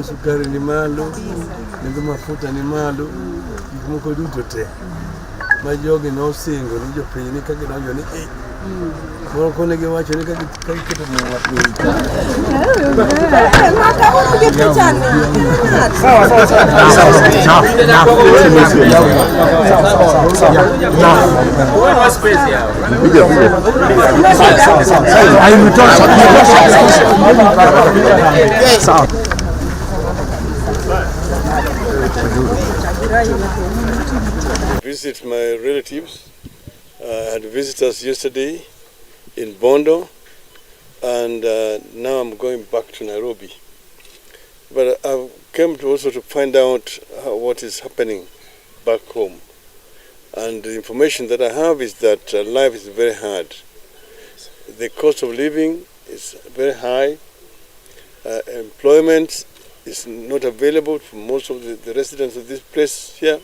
sukari ni malo, nego mafuta ni malo, mko duto te. Majogi no singo ni jo piny ni kage donjo ni moro kone ge wacho ni kage keto ni wat ni. Visit my relatives. I had visitors yesterday in Bondo, and now I'm going back to Nairobi. But I've come to also to find out what is happening back home. And the information that I have is that life is very hard. The cost of living is very high. Employment is not available for most of the residents of this place here.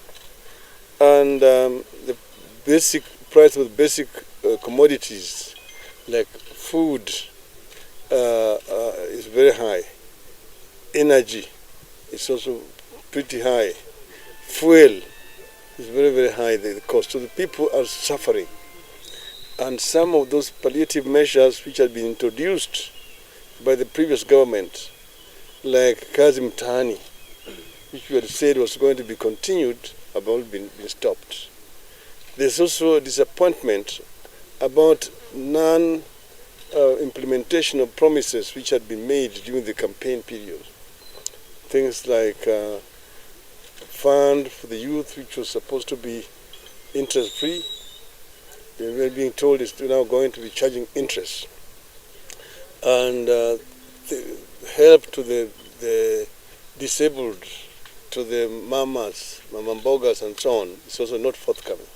And the basic price of basic commodities like food is very high. Energy is also pretty high. Fuel is very, very high, the cost. So the people are suffering. And some of those palliative measures which had been introduced by the previous government, like Kazi Mutani, which we had said was going to be continued, have all been stopped. There's also a disappointment about non-implementation of promises which had been made during the campaign period. Things like fund for the youth, which was supposed to be interest-free. We're being told it's now going to be charging interest. And the help to the disabled, to the mamas, mamambogas and so on, is also not forthcoming.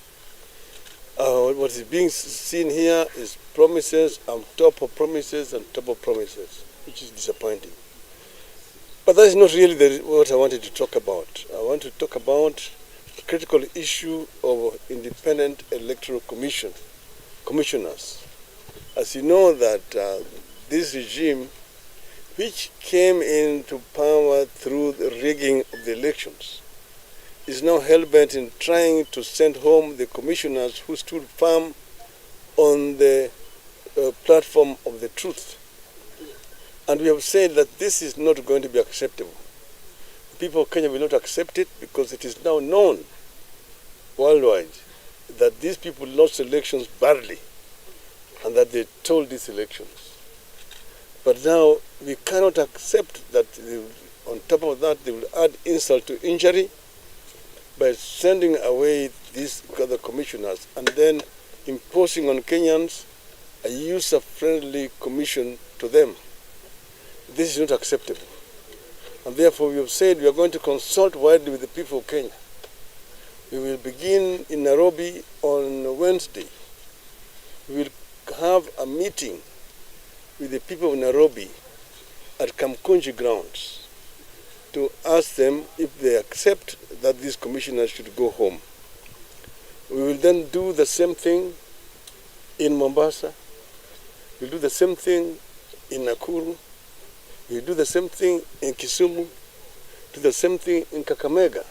What is being seen here is promises on top of promises and top of promises, which is disappointing. But that is not really what I wanted to talk about. I want to talk about the critical issue of independent electoral commissioners. As you know that this regime, which came into power through the rigging of the elections, is now hell-bent in trying to send home the commissioners who stood firm on the platform of the truth. And we have said that this is not going to be acceptable. The people of Kenya will not accept it because it is now known worldwide that these people lost elections badly and that they stole these elections. But now we cannot accept that on top of that they will add insult to injury by sending away these other commissioners and then imposing on Kenyans a user-friendly commission to them. This is not acceptable. And therefore we have said we are going to consult widely with the people of Kenya. We will begin in Nairobi on Wednesday. We will have a meeting with the people of Nairobi at Kamkunji grounds to ask them if they accept that these commissioners should go home. We will then do the same thing in Mombasa. We'll do the same thing in Nakuru. We'll do the same thing in Kisumu. Do the same thing in Kakamega.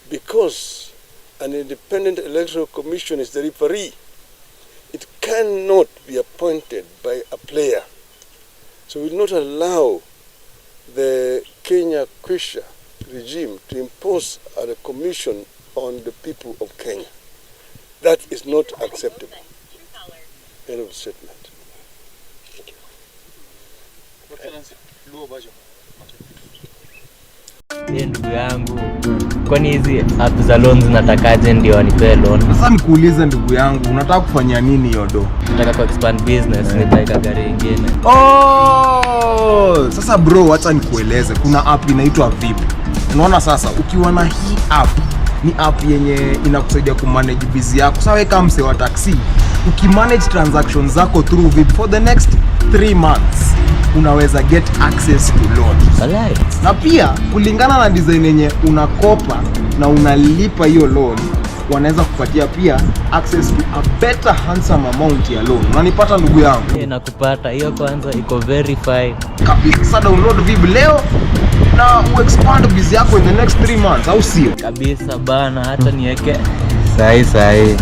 Because an independent electoral commission is the referee. It cannot be appointed by a player. So we will not allow the Kenya Kwisha regime to impose a commission on the people of Kenya. That is not acceptable. End of statement. Ndugu yangu, kwani hizi app za loan zinatakaje ndio wanipe loan? Sasa nikuulize ndugu yangu, unataka kufanya nini yodo? Nataka ku expand business, nitaweka gari nyingine. Oh, sasa bro, acha nikueleze. Kuna app inaitwa VIP. Unaona sasa, ukiwa na hii app, ni app yenye inakusaidia kumanage busy yako. Sasa wewe kama mse wa taxi, ukimanage transactions zako through VIP for the next 3 months, unaweza get access to loan. Na pia kulingana na design yenye unakopa na unalipa hiyo loan, wanaweza kupatia pia access to a better handsome amount ya loan. Unanipata ndugu yangu? Nakupata. Hiyo kwanza iko verified. Kabisa, download VIP leo na expand business yako in the next 3 months, au sio? Kabisa bana, hata niweke sahi.